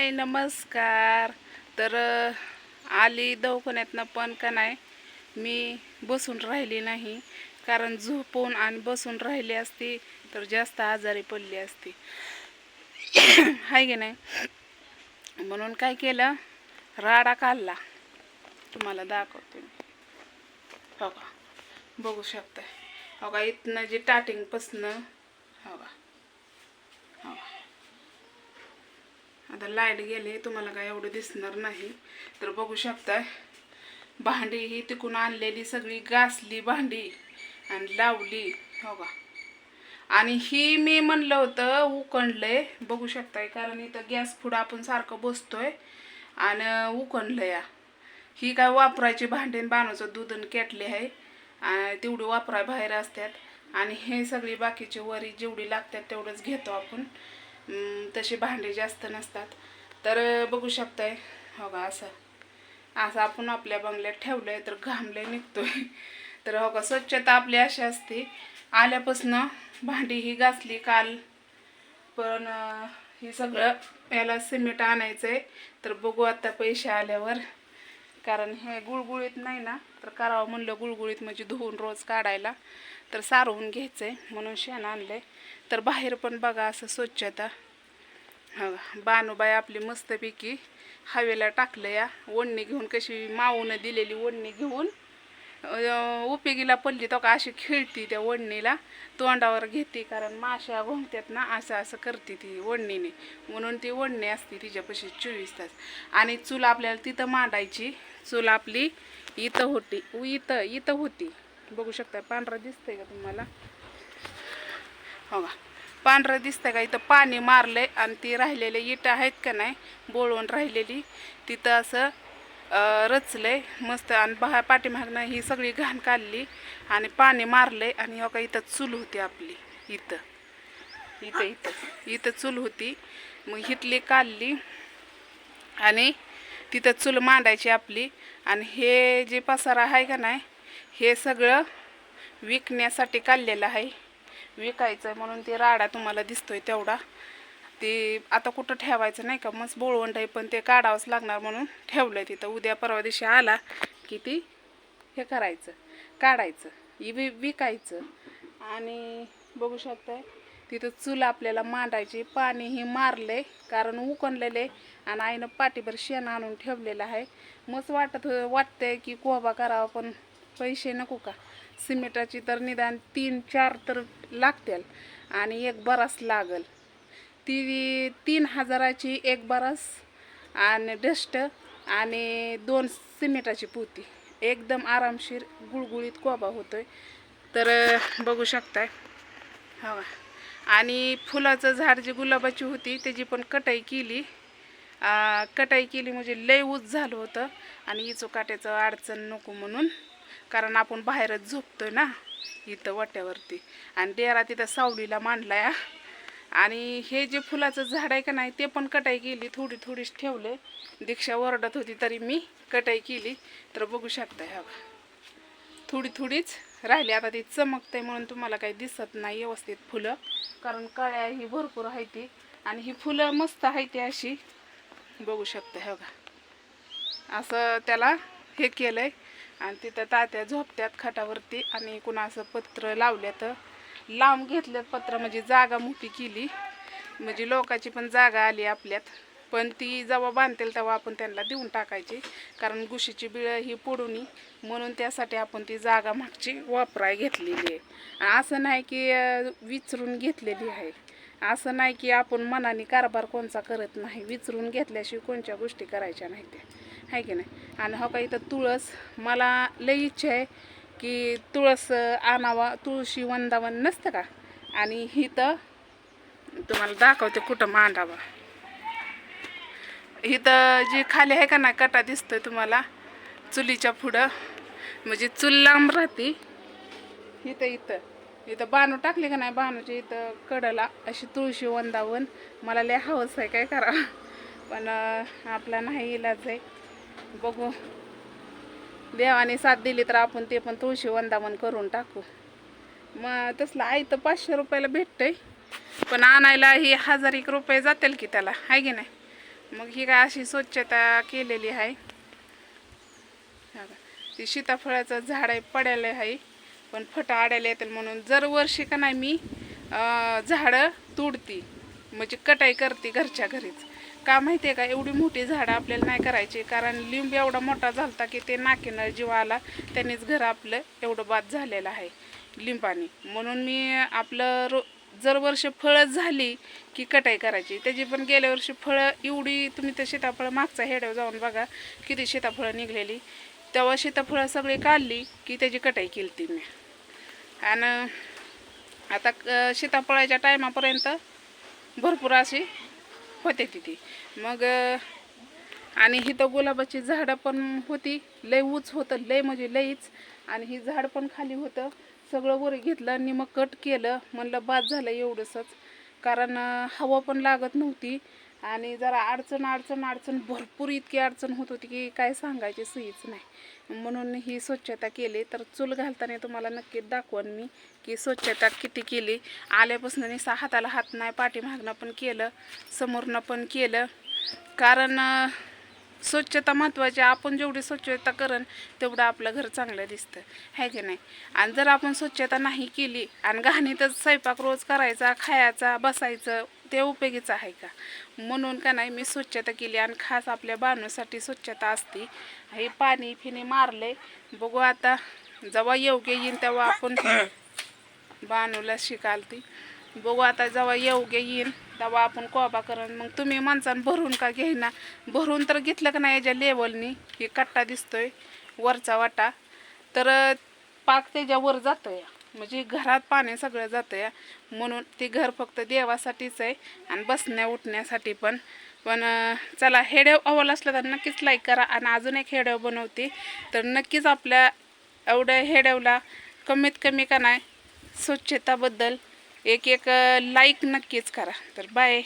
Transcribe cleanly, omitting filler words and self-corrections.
हाय नमस्कार. तर आली दवाखान्यातनं पण का नाही मी बसून राहिली नाही, कारण झोपून आणि बसून राहिली असती तर जास्त आजारी पडली असती. हाय की नाही. म्हणून काय केलं, राडा काढला. तुम्हाला दाखवते. हो का, बघू शकता. हो का, इथनं जे स्टार्टिंगपासनं हो का, हो आता लाईट गेले, तुम्हाला काय एवढं दिसणार नाही. तर बघू शकताय, भांडी ही तिकून आणलेली सगळी घासली भांडी आणि लावली. हो का, आणि ही मी म्हणलं होतं उकंडलंय. बघू शकताय, कारण इथं गॅस पुढं आपण सारखं बसतोय आणि उकंडलं या. ही काय वापरायची भांडी बाणाचं दूध आणि केटली आहे, तेवढी वापराय बाहेर असतात. आणि हे सगळी बाकीची वरी जेवढी लागतात तेवढंच घेतो आपण. तशी भांडी जास्त नसतात. तर बघू शकताय, हो का, असं आपण आपल्या बंगल्यात ठेवलंय तर घामले निघतोय. तर हो का, स्वच्छता आपली अशी असते. आल्यापासनं भांडी ही घासली काल, पण हे सगळं याला सिमेंट आणायचंय. तर बघू आता पैसे आल्यावर, कारण हे गुळगुळीत नाही ना, तर करावं म्हणलं गुळगुळीत म्हणजे धुवून रोज काढायला. तर सारवून घ्यायचंय म्हणून शेण आणलंय. तर बाहेर पण बघा असं स्वच्छता. हा, बानूबाई आपली मस्तपैकी हवेला टाकलं या. ओढणी घेऊन, कशी माऊनं दिलेली ओढणी घेऊन उपेगीला पडली तो का अशी खेळती त्या ओढणीला, तोंडावर घेते, कारण माश्या घुमतात ना, असं करते ती ओढणीने. म्हणून ती ओढणी असते तिच्यापाशी 24 तास. आणि चूल आपल्याला तिथं मांडायची. चूल आपली इथं होती, इथं होती. बघू शकता, पांढरं दिसतंय का तुम्हाला? हो का, पांढरं दिसतंय का? इथं पाणी मारलंय आणि ती राहिलेले इटं आहेत का नाही, बोळवून राहिलेली, तिथं असं रचलंय मस्त. आणि पाठीमागनं ही सगळी घाण काढली आणि पाणी मारलंय. आणि हो का, इथं चूल होती आपली, इथं इथं इथं इथं चूल होती. मग इथली काढली आणि तिथं चूल मांडायची आपली. आणि हे जे पसारा आहे का नाही, हे सगळं विकण्यासाठी काढलेलं आहे, विकायचं म्हणून. ते राडा तुम्हाला दिसतोय तेवढा, ते आता कुठं ठेवायचं नाही का, मस्त बोळवंड आहे, पण ते काढावंच लागणार म्हणून ठेवलंय तिथं. उद्या परवा दिवशी आला की ती हे करायचं, काढायचं, विकायचं. आणि बघू शकताय, तिथं चूल आपल्याला मांडायची. पाणी ही मारले कारण उकणलेले, आणि आईनं पाठीभर शेण आणून ठेवलेलं आहे. मस्त वाटतंय की कोबा करावा, पण पैसे नको का? सिमेंटाची तर निदान 3-4 तर लागतील, आणि एक बरास लागल. ती 3000ची एक बरास आणि डस्ट आणि 2 सिमेंटाची पोती. एकदम आरामशीर गुळगुळीत कोबा होतोय. तर बघू शकताय. हो, आणि फुलाचं झाड जी गुलाबाची होती त्याची पण कटाई केली. म्हणजे लय ऊस झालं होतं, आणि इचो काट्याचं अडचण नको म्हणून, कारण आपण बाहेरच झोपतोय ना इथं वाट्यावरती. आणि डेरा तिथं सावलीला मांडलाय. आणि हे जे फुलाचं झाड आहे का नाही, ते पण कटाई केली. थोडीच ठेवले. दीक्षा ओरडत होती तरी मी कटाई केली. तर बघू शकताय, हा थोडीच राहिली. आता ती चमकते म्हणून तुम्हाला काही दिसत नाही व्यवस्थित फुलं, कारण कळ्या ही भरपूर आहे ती. आणि ही फुलं मस्त आहे ती अशी, बघू शकता. हो का, असं त्याला हे केलंय. आणि तिथं तात्या झोपत्यात खाटावरती, आणि कुणा असं पत्र लावल्यात, लावून घेतल्यात पत्र, म्हणजे जागा मोठी केली, म्हणजे लोकांची पण जागा आली आपल्यात. पण ती जेव्हा बांधतील तेव्हा आपण त्यांना देऊन टाकायची, कारण गुशीची बिळं ही पडून, म्हणून त्यासाठी आपण ती जागा मागची वापराय घेतलेली आहे. असं नाही की विचारून घेतलेली आहे, असं नाही की आपण मनाने कारभार कोणचा करत नाही. विचारून घेतल्याशिवाय कोणत्या गोष्टी करायच्या नाही त्या, आहे की नाही. आणि हो का, इथं तुळस, मला लई इच्छा आहे की तुळस आणावा. तुळशी वंदावन नसतं का, आणि इथं तुम्हाला दाखवते कुठं मांडावा. इथं जी खाली आहे का ना, कटा दिसतोय तुम्हाला चुलीच्या पुढं, म्हणजे चूल लांब राहते. इथं बाणू टाकली का नाही, बाणूच्या इथं कडला अशी तुळशी वंदावन. मला लय हवस आहे, काय करावं, पण आपला नाही इलाज आहे. बघू, देवाने साथ दिली तर आपण ते पण तुळशी वंदावन करून टाकू. मग तसलं आहे तर 500 रुपयाला भेटतंय, पण आणायला ही 1001 रुपये जातील की त्याला, आहे की नाही. मग ही काय अशी स्वच्छता केलेली आहे. ती सीताफळाचं झाड आहे, पडायला आहे, पण फटं आडायला येतील म्हणून दरवर्षी का नाही मी झाडं तोडती, म्हणजे कटाई करते घरच्या घरीच. का माहिती आहे का, एवढी मोठी झाडं आपल्याला नाही करायची, कारण लिंब एवढा मोठा झालता की ते नाकीनं जीव आला, त्यांनीच घर आपलं एवढं बाद झालेलं आहे लिंबाने. म्हणून मी आपलं जर वर्ष फळं झाली की कटाई करायची. त्याची पण गेल्या वर्षी फळं एवढी, तुम्ही तर सीताफळं मागचा हेड्यावर जाऊन बघा किती सीताफळं निघलेली. तेव्हा सीताफळं सगळी काढली की त्याची कटाई केली ती मी. आणि आता सीताफळाच्या टायमापर्यंत भरपूर अशी होते ती. मग आणि ही तर गुलाबाची झाडं पण होती, लय उंच होतं, लय म्हणजे लईच. आणि ही झाड पण खाली होतं, सगळं वर घेतलं आणि मग कट केलं. म्हणलं बाद झालं एवढंसच, कारण हवा पण लागत नव्हती आणि जरा अडचण भरपूर इतकी अडचण होत होती की काय सांगायची सोयीच नाही. म्हणून ही स्वच्छता केली. तर चूल घालताना तुम्हाला नक्की दाखवून मी की स्वच्छता किती केली. आल्यापासून नुसता हाताला हात नाही, पाठीमागनं पण केलं, समोरनं पण केलं, कारण स्वच्छता महत्त्वाची. आपण जेवढी स्वच्छता करण तेवढं आपलं घर चांगलं दिसतं, आहे की नाही. आणि जर आपण स्वच्छता नाही केली आणि घाणीतच स्वयंपाक रोज करायचा, खायचा, बसायचं, ते उपयोगीचं आहे का. म्हणून का नाही मी स्वच्छता केली. आणि खास आपल्या बाणूसाठी स्वच्छता असते. हे पाणी फिनी मारले, बघू आता जेव्हा योग्य येईन तेव्हा आपण बाणूला शिकालती. बघू आता जेव्हा योग्य येईन तेव्हा आपण कोबा करण. मग तुम्ही माणसानं भरून का घेईना, भरून तर घेतलं का नाही याच्या लेवलनी. हे कट्टा दिसतोय वरचा वाटा, तर पाक त्याच्यावर जातं या, म्हणजे घरात पाणी सगळं जातं या. म्हणून ते घर फक्त देवासाठीच आहे आणि बसण्या उठण्यासाठी पण. चला, हेडेव आवडला असलं तर नक्कीच लाईक करा. आणि अजून एक हेडेव बनवते, तर नक्कीच आपल्या एवढ्या हेडेवला कमीत कमी का नाही स्वच्छताबद्दल एक लाईक नक्कीच करा. तर बाय.